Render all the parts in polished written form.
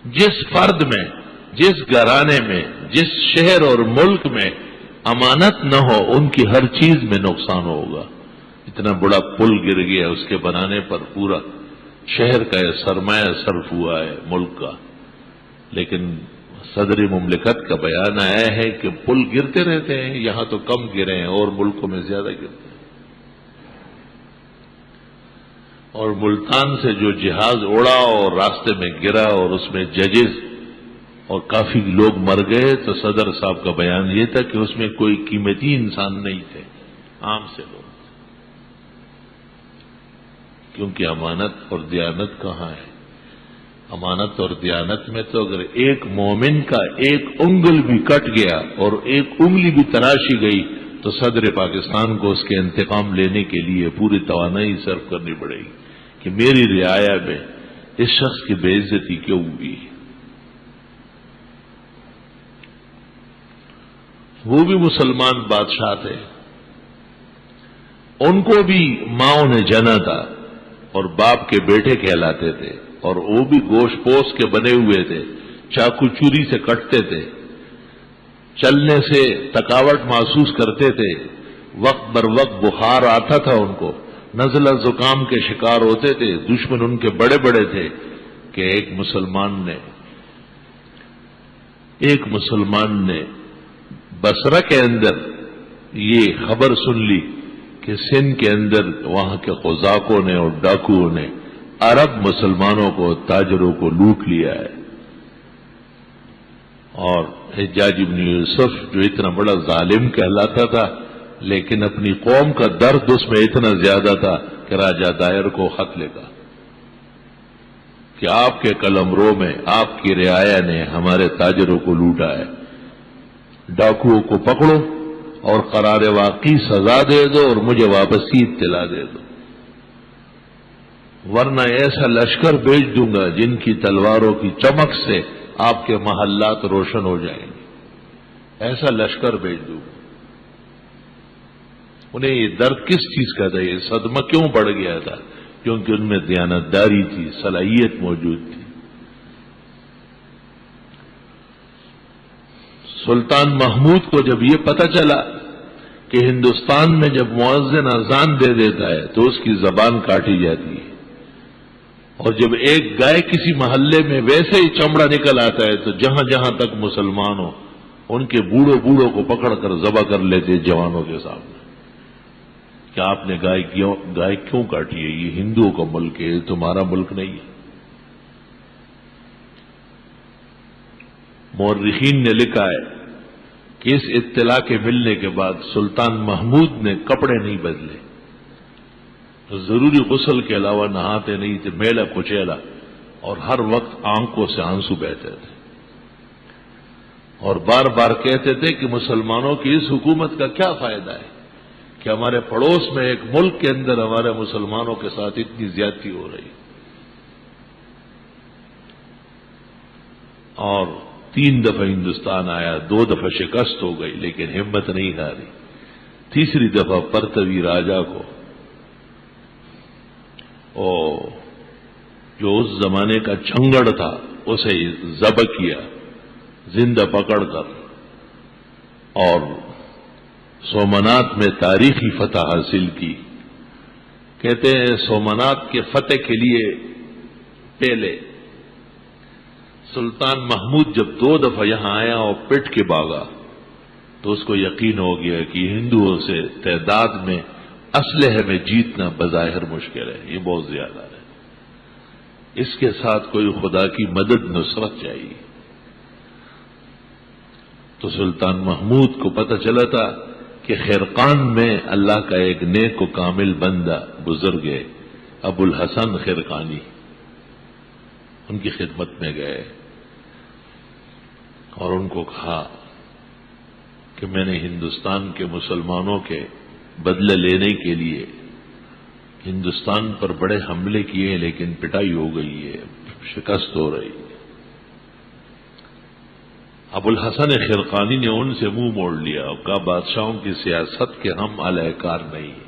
جس فرد میں، جس گھرانے میں، جس شہر اور ملک میں امانت نہ ہو، ان کی ہر چیز میں نقصان ہوگا۔ اتنا بڑا پل گر گیا، اس کے بنانے پر پورا شہر کا یہ سرمایہ صرف ہوا ہے ملک کا، لیکن صدر مملکت کا بیان آیا ہے کہ پل گرتے رہتے ہیں، یہاں تو کم گرے ہیں اور ملکوں میں زیادہ گرتے ہیں۔ اور ملتان سے جو جہاز اڑا اور راستے میں گرا اور اس میں ججز اور کافی لوگ مر گئے، تو صدر صاحب کا بیان یہ تھا کہ اس میں کوئی قیمتی انسان نہیں تھے، عام سے لوگ، کیونکہ امانت اور دیانت کہاں ہے؟ امانت اور دیانت میں تو اگر ایک مومن کا ایک انگل بھی کٹ گیا اور ایک انگلی بھی تراشی گئی تو صدر پاکستان کو اس کے انتقام لینے کے لیے پوری توانائی صرف کرنی پڑے گی کہ میری رعایا میں اس شخص کی بے عزتی کیوں ہوئی۔ وہ بھی مسلمان بادشاہ تھے، ان کو بھی ماؤں نے جنا تھا اور باپ کے بیٹے کہلاتے تھے، اور وہ بھی گوشت پوش کے بنے ہوئے تھے، چاقو چوری سے کٹتے تھے، چلنے سے تھکاوٹ محسوس کرتے تھے، وقت بر وقت بخار آتا تھا ان کو، نزلہ زکام کے شکار ہوتے تھے، دشمن ان کے بڑے بڑے تھے کہ ایک مسلمان نے بصرہ کے اندر یہ خبر سن لی کہ سندھ کے اندر وہاں کے قزاقوں نے اور ڈاکوؤں نے عرب مسلمانوں کو، تاجروں کو لوٹ لیا ہے، اور حجاج بن یوسف جو اتنا بڑا ظالم کہلاتا تھا لیکن اپنی قوم کا درد اس میں اتنا زیادہ تھا کہ راجہ دائر کو خط لکھا کہ آپ کے قلمرو میں آپ کی رعایا نے ہمارے تاجروں کو لوٹا ہے، ڈاکوؤں کو پکڑو اور قرار واقعی سزا دے دو اور مجھے واپسی اطلاع دے دو، ورنہ ایسا لشکر بھیج دوں گا جن کی تلواروں کی چمک سے آپ کے محلات روشن ہو جائیں گے، ایسا لشکر بھیج دوں گا۔ انہیں یہ درد کس چیز کا تھا، یہ صدمہ کیوں بڑھ گیا تھا؟ کیونکہ ان میں دیانتداری تھی، صلاحیت موجود تھی۔ سلطان محمود کو جب یہ پتہ چلا کہ ہندوستان میں جب مؤذن اذان دے دیتا ہے تو اس کی زبان کاٹی جاتی ہے، اور جب ایک گائے کسی محلے میں ویسے ہی چمڑا نکل آتا ہے تو جہاں جہاں تک مسلمان ہو ان کے بوڑھوں کو پکڑ کر ذبح کر لیتے جوانوں کے سامنے کہ آپ نے گائے کیوں کاٹی ہے؟ یہ ہندوؤں کا ملک ہے، یہ تمہارا ملک نہیں ہے۔ مورخین نے لکھا ہے کہ اس اطلاع کے ملنے کے بعد سلطان محمود نے کپڑے نہیں بدلے، ضروری غسل کے علاوہ نہاتے نہیں تھے، میلا کچیلا، اور ہر وقت آنکھوں سے آنسو بہتے تھے، اور بار بار کہتے تھے کہ مسلمانوں کی اس حکومت کا کیا فائدہ ہے کہ ہمارے پڑوس میں ایک ملک کے اندر ہمارے مسلمانوں کے ساتھ اتنی زیادتی ہو رہی، اور 3 دفعہ ہندوستان آیا، 2 دفعہ شکست ہو گئی لیکن ہمت نہیں ہاری، تیسری دفعہ پرتوی راجا کو جو اس زمانے کا چنگڑ تھا اسے ذبح کیا زندہ پکڑ کر، اور سومنات میں تاریخی فتح حاصل کی۔ کہتے ہیں سومنات کے فتح کے لیے پہلے سلطان محمود جب 2 دفعہ یہاں آیا اور پٹ کے بھاگا تو اس کو یقین ہو گیا کہ ہندوؤں سے تعداد میں، اسلحے میں جیتنا بظاہر مشکل ہے، یہ بہت زیادہ ہے، اس کے ساتھ کوئی خدا کی مدد نصرت چاہیے۔ تو سلطان محمود کو پتہ چلا تھا کہ خرقان میں اللہ کا ایک نیک و کامل بندہ گزر گئے، ابو الحسن خرقانی، ان کی خدمت میں گئے اور ان کو کہا کہ میں نے ہندوستان کے مسلمانوں کے بدلے لینے کے لیے ہندوستان پر بڑے حملے کیے لیکن پٹائی ہو گئی ہے، شکست ہو رہی ہے۔ ابو الحسن خرقانی نے ان سے منہ موڑ لیا اور کہا بادشاہوں کی سیاست کے ہم اہلکار نہیں ہیں۔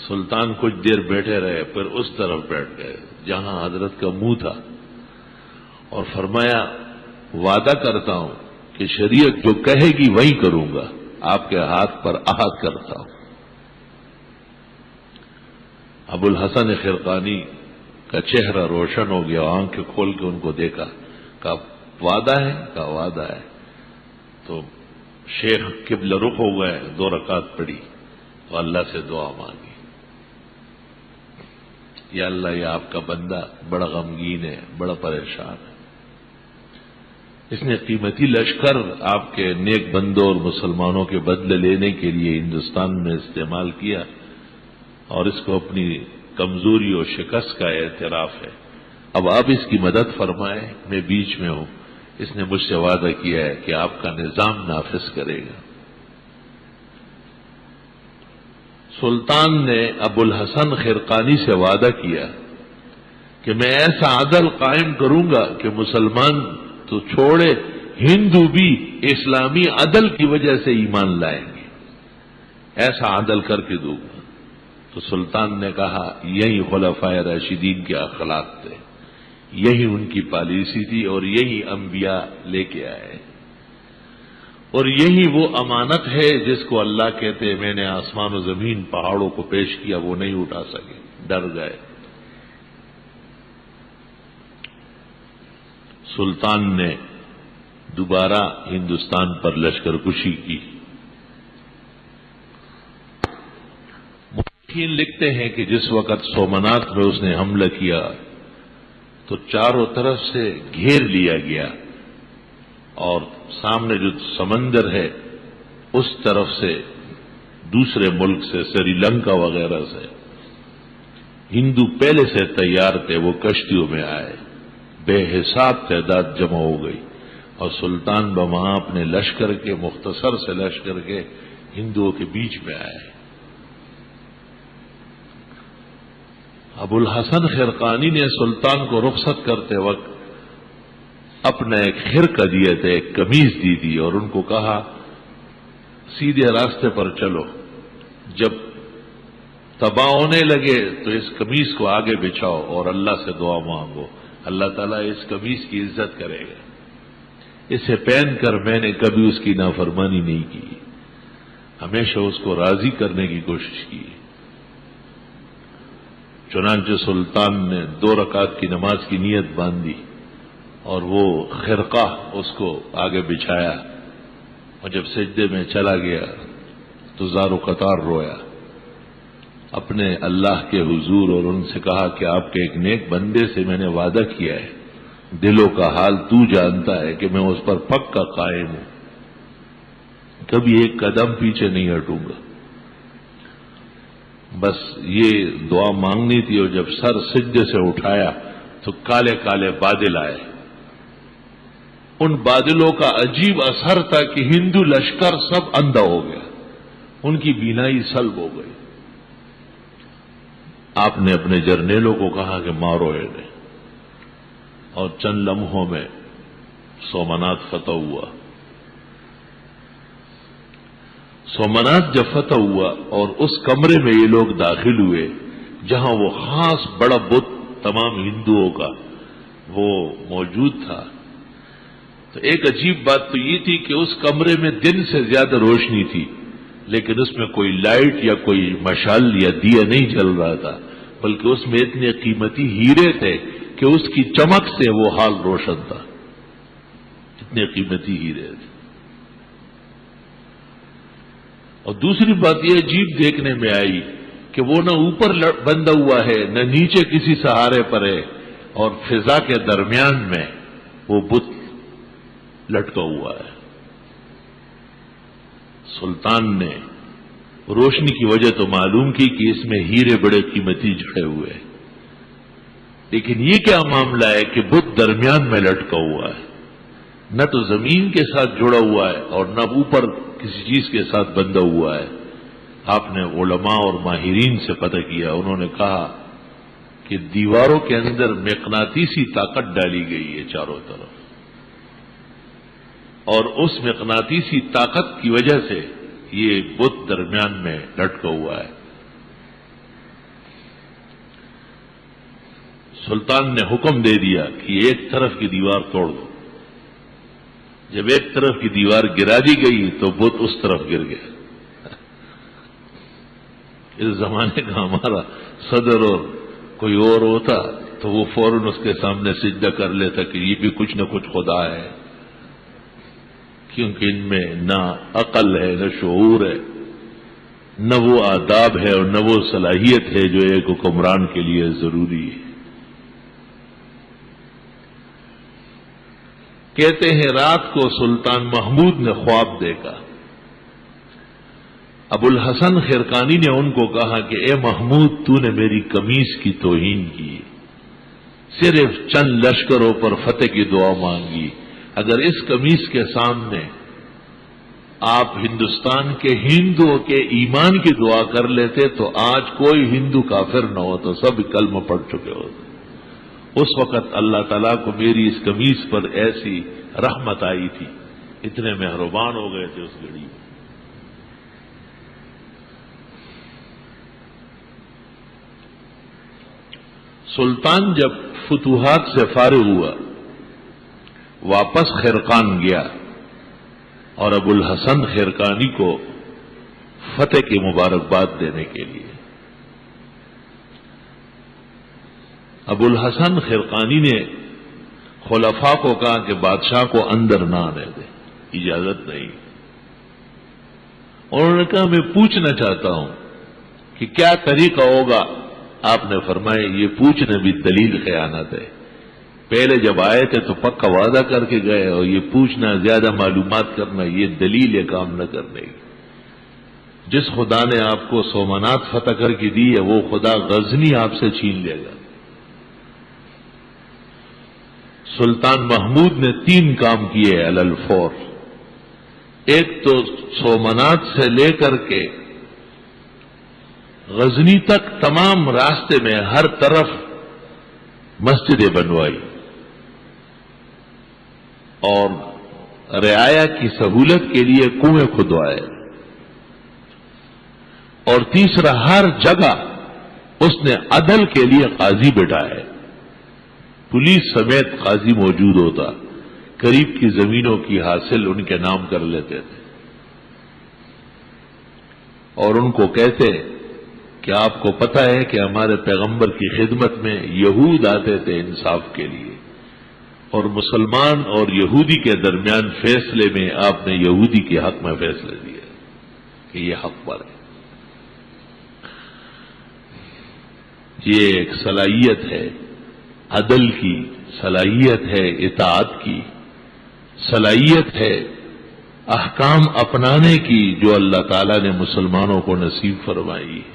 سلطان کچھ دیر بیٹھے رہے، پھر اس طرف بیٹھ گئے، جہاں حضرت کا منہ تھا، اور فرمایا وعدہ کرتا ہوں کہ شریعت جو کہے گی وہی کروں گا، آپ کے ہاتھ پر عہد کرتا ہوں۔ ابو الحسن خرقانی کا چہرہ روشن ہو گیا، آنکھیں کھول کے ان کو دیکھا، کہا وعدہ ہے؟ کہا وعدہ ہے۔ تو شیخ قبلہ رخ ہو گئے، 2 رکعت پڑھی تو اللہ سے دعا مانگی، یا اللہ یہ آپ کا بندہ بڑا غمگین ہے، بڑا پریشان ہے، اس نے قیمتی لشکر آپ کے نیک بندوں اور مسلمانوں کے بدلے لینے کے لیے ہندوستان میں استعمال کیا، اور اس کو اپنی کمزوری اور شکست کا اعتراف ہے، اب آپ اس کی مدد فرمائیں، میں بیچ میں ہوں، اس نے مجھ سے وعدہ کیا ہے کہ آپ کا نظام نافذ کرے گا۔ سلطان نے ابو الحسن خرقانی سے وعدہ کیا کہ میں ایسا عدل قائم کروں گا کہ مسلمان تو چھوڑے، ہندو بھی اسلامی عدل کی وجہ سے ایمان لائیں گے، ایسا عدل کر کے دوں گا۔ تو سلطان نے کہا یہی خلفائے راشدین کے اخلاق تھے، یہی ان کی پالیسی تھی، اور یہی انبیاء لے کے آئے، اور یہی وہ امانت ہے جس کو اللہ کہتے میں نے آسمان و زمین پہاڑوں کو پیش کیا، وہ نہیں اٹھا سکے، ڈر گئے۔ سلطان نے دوبارہ ہندوستان پر لشکر کشی کی۔ مؤرخین لکھتے ہیں کہ جس وقت سومناتھ میں اس نے حملہ کیا تو چاروں طرف سے گھیر لیا گیا، اور سامنے جو سمندر ہے اس طرف سے دوسرے ملک سے، سری لنکا وغیرہ سے ہندو پہلے سے تیار تھے، وہ کشتیوں میں آئے، بے حساب تعداد جمع ہو گئی، اور سلطان وہاں اپنے لشکر کے، مختصر سے لشکر کے، ہندوؤں کے بیچ میں آئے۔ ابو الحسن خرقانی نے سلطان کو رخصت کرتے وقت اپنا ایک خرقہ دیے تھے، ایک قمیض دی تھی، اور ان کو کہا سیدھے راستے پر چلو، جب تباہ ہونے لگے تو اس قمیض کو آگے بچھاؤ اور اللہ سے دعا مانگو، اللہ تعالیٰ اس قمیض کی عزت کرے گا۔ اسے پہن کر میں نے کبھی اس کی نافرمانی نہیں کی، ہمیشہ اس کو راضی کرنے کی کوشش کی۔ چنانچہ سلطان نے 2 رکعت کی نماز کی نیت باندھی، اور وہ خرقہ اس کو آگے بچھایا، اور جب سجدے میں چلا گیا تو زار و قطار رویا اپنے اللہ کے حضور، اور ان سے کہا کہ آپ کے ایک نیک بندے سے میں نے وعدہ کیا ہے، دلوں کا حال تو جانتا ہے کہ میں اس پر پکا قائم ہوں، کبھی ایک قدم پیچھے نہیں ہٹوں گا، بس یہ دعا مانگنی تھی۔ اور جب سر سجدے سے اٹھایا تو کالے کالے بادل آئے، ان بادلوں کا عجیب اثر تھا کہ ہندو لشکر سب اندھا ہو گیا، ان کی بینائی سلب ہو گئی۔ آپ نے اپنے جرنیلوں کو کہا کہ مارو انہیں، اور چند لمحوں میں سومناتھ فتح ہوا۔ سومناتھ جب فتح ہوا اور اس کمرے میں یہ لوگ داخل ہوئے جہاں وہ خاص بڑا بت تمام ہندوؤں کا وہ موجود تھا، تو ایک عجیب بات تو یہ تھی کہ اس کمرے میں دن سے زیادہ روشنی تھی، لیکن اس میں کوئی لائٹ یا کوئی مشعل یا دیا نہیں جل رہا تھا، بلکہ اس میں اتنے قیمتی ہیرے تھے کہ اس کی چمک سے وہ حال روشن تھا، اتنے قیمتی ہیرے تھے۔ اور دوسری بات یہ عجیب دیکھنے میں آئی کہ وہ نہ اوپر بندھا ہوا ہے نہ نیچے کسی سہارے پر ہے، اور فضا کے درمیان میں وہ بت لٹکا ہوا ہے۔ سلطان نے روشنی کی وجہ تو معلوم کی کہ اس میں ہیرے بڑے قیمتی جڑے ہوئے ہیں، لیکن یہ کیا معاملہ ہے کہ بت درمیان میں لٹکا ہوا ہے، نہ تو زمین کے ساتھ جڑا ہوا ہے اور نہ اوپر کسی چیز کے ساتھ بندھا ہوا ہے۔ آپ نے علماء اور ماہرین سے پتہ کیا، انہوں نے کہا کہ دیواروں کے اندر مقناطیسی طاقت ڈالی گئی ہے چاروں طرف، اور اس مقناطیسی طاقت کی وجہ سے یہ بت درمیان میں لٹکا ہوا ہے۔ سلطان نے حکم دے دیا کہ ایک طرف کی دیوار توڑ دو. جب ایک طرف کی دیوار گرا دی گئی تو بت اس طرف گر گیا. اس زمانے کا ہمارا صدر اور کوئی اور ہوتا تو وہ فوراً اس کے سامنے سجدہ کر لیتا کہ یہ بھی کچھ نہ کچھ خدا ہے، کیونکہ ان میں نہ عقل ہے، نہ شعور ہے، نہ وہ آداب ہے اور نہ وہ صلاحیت ہے جو ایک حکمران کے لیے ضروری ہے. کہتے ہیں رات کو سلطان محمود نے خواب دیکھا. ابو الحسن خرقانی نے ان کو کہا کہ اے محمود، تو نے میری قمیص کی توہین کی، صرف چند لشکروں پر فتح کی دعا مانگی. اگر اس قمیص کے سامنے آپ ہندوستان کے ہندوؤں کے ایمان کی دعا کر لیتے تو آج کوئی ہندو کافر نہ ہو، تو سب کلمہ پڑھ چکے ہوتے. اس وقت اللہ تعالیٰ کو میری اس قمیص پر ایسی رحمت آئی تھی، اتنے مہربان ہو گئے تھے اس گھڑی میں. سلطان جب فتوحات سے فارغ ہوا واپس خرقان گیا اور ابو الحسن خرقانی کو فتح کی مبارکباد دینے کے لیے. ابو الحسن خرقانی نے خلفاء کو کہا کہ بادشاہ کو اندر نہ آنے دے، اجازت نہیں. اور انہوں نے کہا میں پوچھنا چاہتا ہوں کہ کیا طریقہ ہوگا. آپ نے فرمایا یہ پوچھنا بھی دلیل خیانت ہے. پہلے جب آئے تھے تو پکا وعدہ کر کے گئے، اور یہ پوچھنا، زیادہ معلومات کرنا، یہ دلیل ہے کام نہ کرنے کی. جس خدا نے آپ کو سومنات فتح کر کے دی ہے وہ خدا غزنی آپ سے چھین لے گا. سلطان محمود نے 3 کام کیے علی الفور. ایک تو سومنات سے لے کر کے غزنی تک تمام راستے میں ہر طرف مسجدیں بنوائی اور رعایا کی سہولت کے لیے کنویں کھدوائے. اور تیسرا، ہر جگہ اس نے عدل کے لیے قاضی بٹھائے. پولیس سمیت قاضی موجود ہوتا، قریب کی زمینوں کی حاصل ان کے نام کر لیتے تھے اور ان کو کہتے کہ آپ کو پتہ ہے کہ ہمارے پیغمبر کی خدمت میں یہود آتے تھے انصاف کے لیے، اور مسلمان اور یہودی کے درمیان فیصلے میں آپ نے یہودی کے حق میں فیصلے دیے کہ یہ حق پر ہے. یہ ایک صلاحیت ہے عدل کی، صلاحیت ہے اطاعت کی، صلاحیت ہے احکام اپنانے کی جو اللہ تعالیٰ نے مسلمانوں کو نصیب فرمائی ہے.